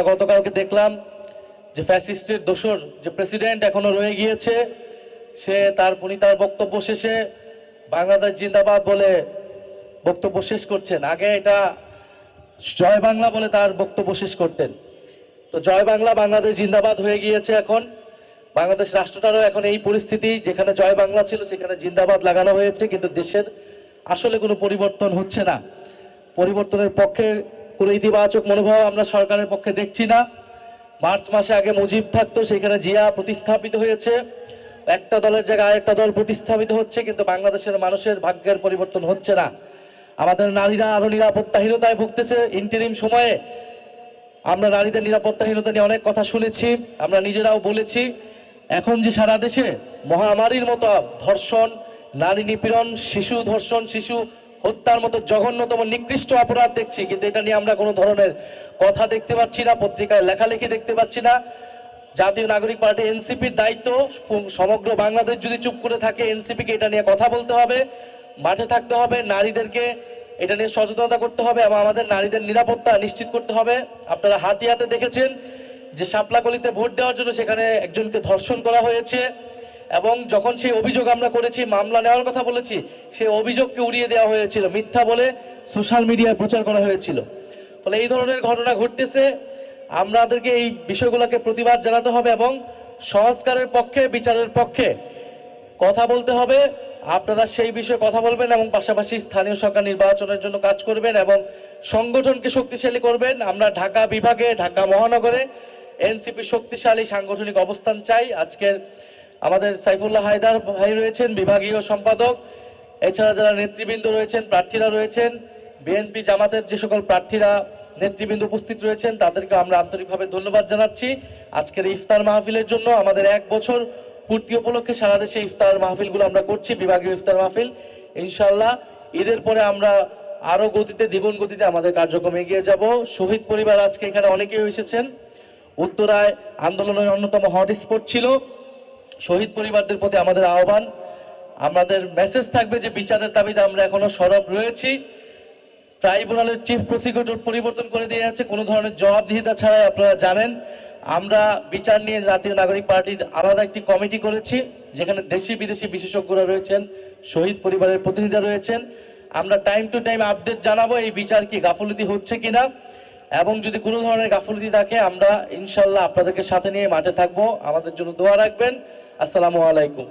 আমরা গতকালকে দেখলাম যে ফ্যাসিস্টের দোসর যে প্রেসিডেন্ট এখনো রয়ে গিয়েছে, সে তার বক্তব্য শেষে বাংলাদেশ জিন্দাবাদ বলে বক্তব্য শেষ করছেন। আগে এটা জয় বাংলা বলে তার বক্তব্য শেষ করতেন। তো জয় বাংলা বাংলাদেশ জিন্দাবাদ হয়ে গিয়েছে। এখন বাংলাদেশ রাষ্ট্রটারও এখন এই পরিস্থিতি, যেখানে জয় বাংলা ছিল সেখানে জিন্দাবাদ লাগানো হয়েছে, কিন্তু দেশের আসলে কোনো পরিবর্তন হচ্ছে না। পরিবর্তনের পক্ষে কোনো ইতিবাচক মনোভাব আমরা সরকারের পক্ষে দেখছি না। মার্চ মাসে আগে মুজিব থাকতো, সেখানে জিয়া প্রতিস্থাপিত হয়েছে, একটা দলের জায়গায় আরেকটা দল প্রতিস্থাপিত হচ্ছে, কিন্তু বাংলাদেশের মানুষের ভাগ্যের পরিবর্তন হচ্ছে না। আমাদের নারীরা আরো নিরাপত্তাহীনতায় ভুগতেছে। ইন্টারিম সময়ে আমরা নারীদের নিরাপত্তাহীনতা নিয়ে অনেক কথা শুনেছি, আমরা নিজেরাও বলেছি। এখন যে সারা দেশে মহামারীর মতো ধর্ষণ, নারী নিপীড়ন, শিশু ধর্ষণ, শিশু হত্যার মতো জঘন্যতম নিকৃষ্ট অপরাধ দেখছি, কিন্তু এটা নিয়ে আমরা কোনো ধরনের কথা দেখতে পাচ্ছি না, পত্রিকায় লেখালেখি দেখতে পাচ্ছি না। জাতীয় নাগরিক পার্টি এনসিপির দায়িত্ব, সমগ্র বাংলাদেশ যদি চুপ করে থাকে, এনসিপিকে এটা নিয়ে কথা বলতে হবে, মাঠে থাকতে হবে, নারীদেরকে এটা নিয়ে সচেতনতা করতে হবে এবং আমাদের নারীদের নিরাপত্তা নিশ্চিত করতে হবে। আপনারা হাতে দেখেছেন যে শাপলাকলিতে ভোট দেওয়ার জন্য সেখানে একজনকে ধর্ষণ করা হয়েছে, এবং যখন সেই অভিযোগ আমরা করেছি, মামলা নেওয়ার কথা বলেছি, সেই অভিযোগকে উড়িয়ে দেওয়া হয়েছিল, মিথ্যা বলে সোশ্যাল মিডিয়ায় প্রচার করা হয়েছিল। ফলে এই ধরনের ঘটনা ঘটতেছে। আমাদেরকে এই বিষয়গুলোকে প্রতিবাদ জানাতে হবে এবং সংস্কারের পক্ষে, বিচারের পক্ষে কথা বলতে হবে। আপনারা সেই বিষয়ে কথা বলবেন এবং পাশাপাশি স্থানীয় সরকার নির্বাচনের জন্য কাজ করবেন এবং সংগঠনকে শক্তিশালী করবেন। আমরা ঢাকা বিভাগে, ঢাকা মহানগরে এনসিপি শক্তিশালী সাংগঠনিক অবস্থান চাই। আজকের আমাদের সাইফুল্লাহ হায়দার ভাই রয়েছেন বিভাগীয় সম্পাদক, এছাড়া যারা নেতৃবৃন্দ রয়েছেন, প্রার্থীরা রয়েছেন, বিএনপি জামাতের যে সকল প্রার্থীরা নেতৃবৃন্দ উপস্থিত রয়েছেন, তাদেরকে আমরা আন্তরিকভাবে ধন্যবাদ জানাচ্ছি। আজকের ইফতার মাহফিলের জন্য আমাদের 1 বছর পূর্তি উপলক্ষে সারা দেশে ইফতার মাহফিলগুলো আমরা করছি, বিভাগীয় ইফতার মাহফিল। ইনশাল্লাহ ঈদের পরে আমরা আরো গতিতে, দ্বিগুণ গতিতে আমাদের কার্যক্রম এগিয়ে যাব। শহীদ পরিবার আজকে এখানে অনেকেই এসেছেন। উত্তরায় আন্দোলনের অন্যতম হটস্পট ছিল। শহীদ পরিবারদের প্রতি আমাদের আহ্বান, আমাদের মেসেজ থাকবে যে বিচারের দাবিতে আমরা এখনো সরব রয়েছি। ট্রাইব্যুনালের চিফ প্রসিকিউটর পরিবর্তন করে দিয়ে যাচ্ছে কোনো ধরনের জবাবদিহিতা ছাড়াই। আপনারা জানেন আমরা বিচার নিয়ে জাতীয় নাগরিক পার্টির আলাদা একটি কমিটি করেছি, যেখানে দেশি বিদেশি বিশেষজ্ঞরা রয়েছেন, শহীদ পরিবারের প্রতিনিধিরা রয়েছেন। আমরা টাইম টু টাইম আপডেট জানাবো এই বিচার কি গাফলতি হচ্ছে কিনা, এবং যদি কোনো ধরনের গাফলতি থাকে আমরা ইনশাল্লাহ আপনাদেরকে সাথে নিয়ে মাঠে থাকবো। আমাদের জন্য দোয়া রাখবেন। আসসালামু আলাইকুম।